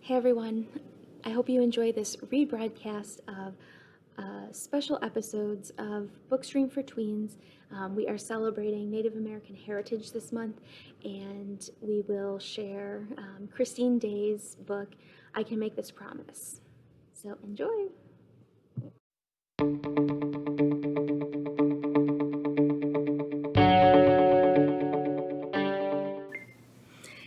Hey everyone, I hope you enjoy this rebroadcast of special episodes of Bookstream for Tweens. We are celebrating Native American Heritage this month, and we will share Christine Day's book, I Can Make This Promise. So enjoy!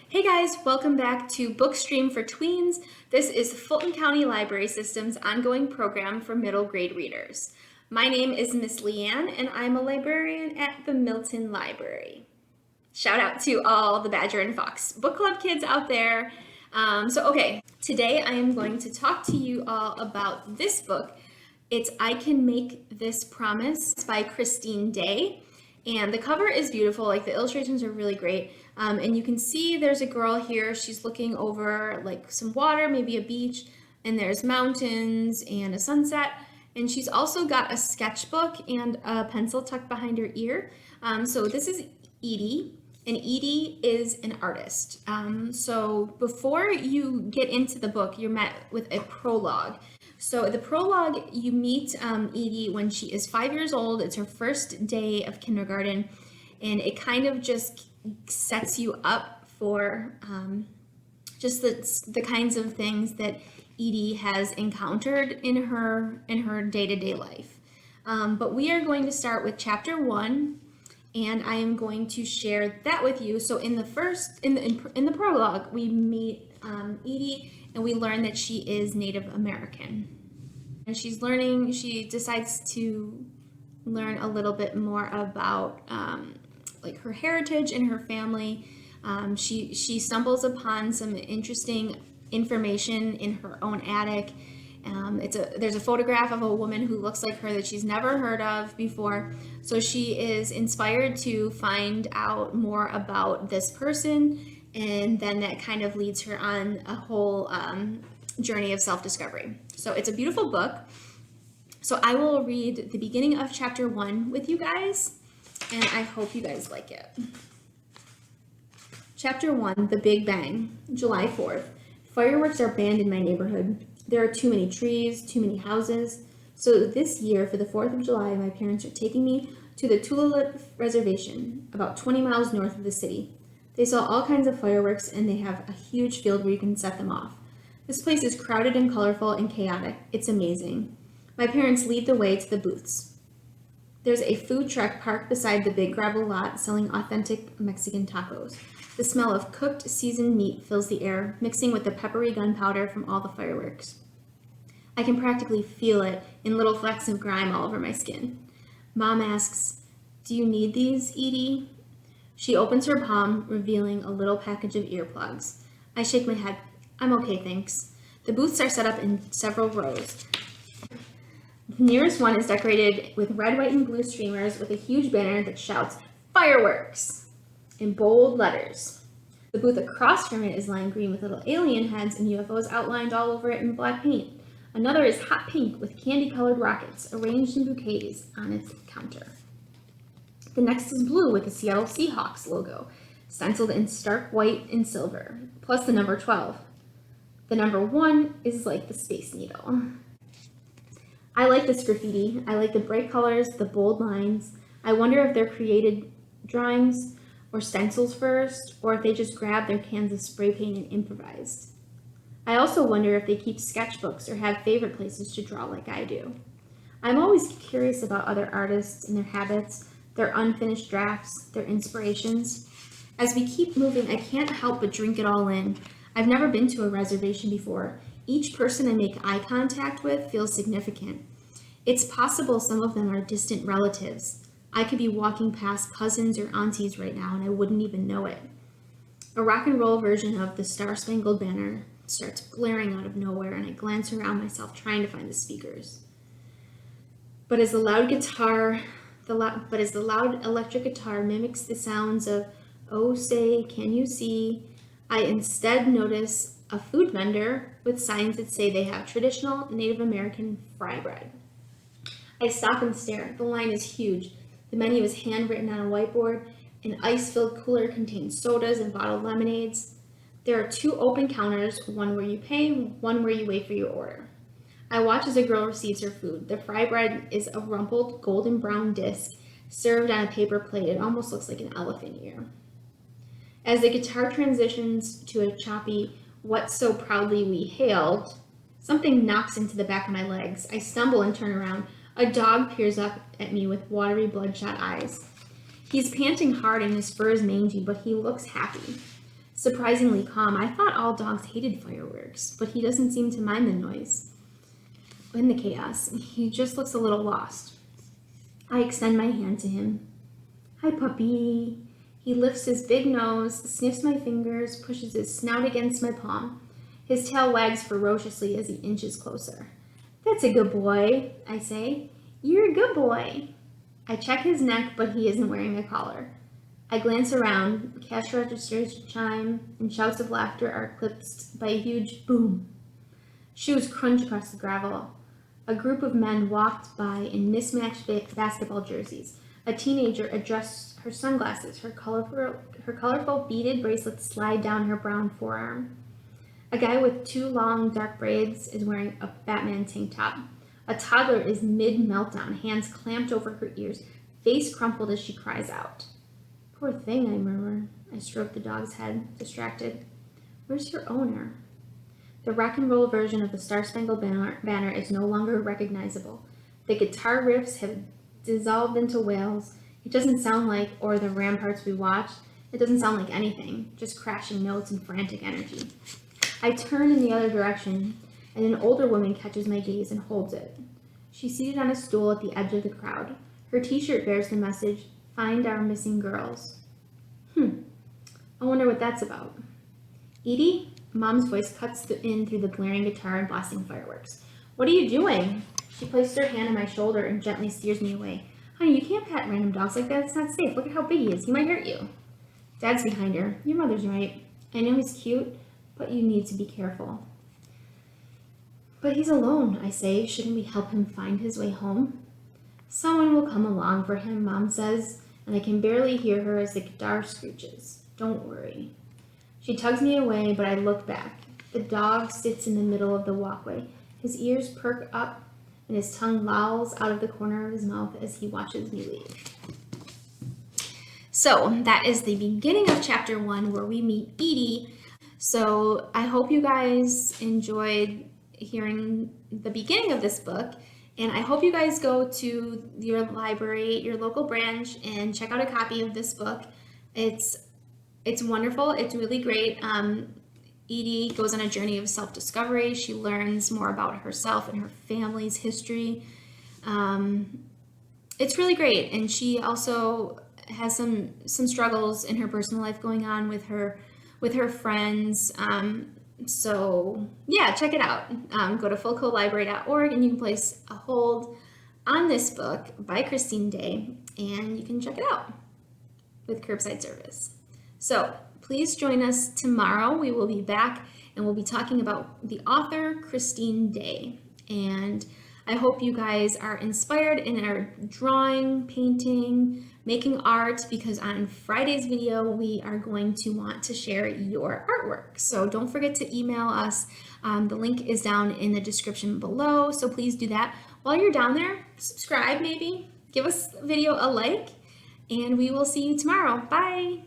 Hey guys, welcome back to Bookstream for Tweens. This is Fulton County Library System's ongoing program for middle grade readers. My name is Miss Liane, and I'm a librarian at the Milton Library. Shout out to all the Badger and Fox book club kids out there. Today I am going to talk to you all about this book. It's I Can Make This Promise by Christine Day. And the cover is beautiful, like the illustrations are really great. And you can see there's a girl here, she's looking over like some water, maybe a beach, and there's mountains and a sunset. And she's also got a sketchbook and a pencil tucked behind her ear. So this is Edie, and Edie is an artist. So before you get into the book, you're met with a prologue. So the prologue, you meet Edie when she is 5 years old. It's her first day of kindergarten, and it kind of just sets you up for just the kinds of things that Edie has encountered in her day-to-day life. But we are going to start with chapter 1, and I am going to share that with you. So in the prologue, we meet Edie, and we learn that she is Native American. And she decides to learn a little bit more about like her heritage and her family. She stumbles upon some interesting information in her own attic. There's a photograph of a woman who looks like her that she's never heard of before. So she is inspired to find out more about this person, and then that kind of leads her on a whole journey of self-discovery. So it's a beautiful book. So I will read the beginning of chapter 1 with you guys, and I hope you guys like it. Chapter 1, The Big Bang, July 4th. Fireworks are banned in my neighborhood. There are too many trees, too many houses. So this year, for the 4th of July, my parents are taking me to the Tulalip Reservation, about 20 miles north of the city. They sell all kinds of fireworks, and they have a huge field where you can set them off. This place is crowded and colorful and chaotic. It's amazing. My parents lead the way to the booths. There's a food truck parked beside the big gravel lot selling authentic Mexican tacos. The smell of cooked, seasoned meat fills the air, mixing with the peppery gunpowder from all the fireworks. I can practically feel it in little flecks of grime all over my skin. Mom asks, "Do you need these, Edie?" She opens her palm, revealing a little package of earplugs. I shake my head. I'm okay, thanks. The booths are set up in several rows. The nearest one is decorated with red, white, and blue streamers with a huge banner that shouts, "Fireworks!" in bold letters. The booth across from it is lined green with little alien heads and UFOs outlined all over it in black paint. Another is hot pink with candy-colored rockets arranged in bouquets on its counter. The next is blue with the Seattle Seahawks logo, stenciled in stark white and silver, plus the number 12. The number 1 is like the Space Needle. I like this graffiti. I like the bright colors, the bold lines. I wonder if they're created drawings or stencils first, or if they just grabbed their cans of spray paint and improvised. I also wonder if they keep sketchbooks or have favorite places to draw like I do. I'm always curious about other artists and their habits, their unfinished drafts, their inspirations. As we keep moving, I can't help but drink it all in. I've never been to a reservation before. Each person I make eye contact with feels significant. It's possible some of them are distant relatives. I could be walking past cousins or aunties right now and I wouldn't even know it. A rock and roll version of the Star-Spangled Banner starts blaring out of nowhere, and I glance around myself trying to find the speakers. But as the loud electric guitar mimics the sounds of "Oh Say, Can You See," I instead notice a food vendor with signs that say they have traditional Native American fry bread. I stop and stare. The line is huge. The menu is handwritten on a whiteboard. An ice-filled cooler contains sodas and bottled lemonades. There are 2 open counters, one where you pay, one where you wait for your order. I watch as a girl receives her food. The fry bread is a rumpled golden brown disc served on a paper plate. It almost looks like an elephant ear. As the guitar transitions to a choppy, "What so proudly we hailed," something knocks into the back of my legs. I stumble and turn around. A dog peers up at me with watery, bloodshot eyes. He's panting hard and his fur is mangy, but he looks happy. Surprisingly calm. I thought all dogs hated fireworks, but he doesn't seem to mind the noise and the chaos. He just looks a little lost. I extend my hand to him. "Hi, puppy." He lifts his big nose, sniffs my fingers, pushes his snout against my palm. His tail wags ferociously as he inches closer. "That's a good boy," I say. "You're a good boy." I check his neck, but he isn't wearing a collar. I glance around. Cash registers chime, and shouts of laughter are eclipsed by a huge boom. Shoes crunch across the gravel. A group of men walked by in mismatched basketball jerseys. A teenager adjusts her sunglasses. Her colorful beaded bracelets slide down her brown forearm. A guy with 2 long, dark braids is wearing a Batman tank top. A toddler is mid-meltdown, hands clamped over her ears, face crumpled as she cries out. "Poor thing," I murmur. I stroke the dog's head, distracted. "Where's your owner?" The rock and roll version of the Star-Spangled Banner is no longer recognizable. The guitar riffs have dissolved into wails. It doesn't sound like, or the ramparts we watched, it doesn't sound like anything, just crashing notes and frantic energy. I turn in the other direction, and an older woman catches my gaze and holds it. She's seated on a stool at the edge of the crowd. Her t-shirt bears the message, "Find our missing girls." I wonder what that's about. "Edie?" Mom's voice cuts in through the blaring guitar and blasting fireworks. "What are you doing?" She places her hand on my shoulder and gently steers me away. "Honey, you can't pet random dogs like that. It's not safe. Look at how big he is. He might hurt you." Dad's behind her. "Your mother's right. I know he's cute, but you need to be careful." "But he's alone," I say. "Shouldn't we help him find his way home?" "Someone will come along for him," Mom says, and I can barely hear her as the guitar screeches. "Don't worry." She tugs me away, but I look back. The dog sits in the middle of the walkway. His ears perk up, and his tongue lolls out of the corner of his mouth as he watches me leave. So that is the beginning of chapter 1, where we meet Edie. So I hope you guys enjoyed hearing the beginning of this book, and I hope you guys go to your library, your local branch, and check out a copy of this book. It's wonderful. It's really great. Edie goes on a journey of self-discovery. She learns more about herself and her family's history. It's really great, and she also has some struggles in her personal life going on with her friends. So yeah, check it out. Go to fulcolibrary.org and you can place a hold on this book by Christine Day, and you can check it out with curbside service. So please join us tomorrow. We will be back and we'll be talking about the author, Christine Day. And I hope you guys are inspired and are drawing, painting, making art, because on Friday's video, we are going to want to share your artwork. So don't forget to email us. The link is down in the description below. So please do that. While you're down there, subscribe maybe, give us the video a like, and we will see you tomorrow. Bye.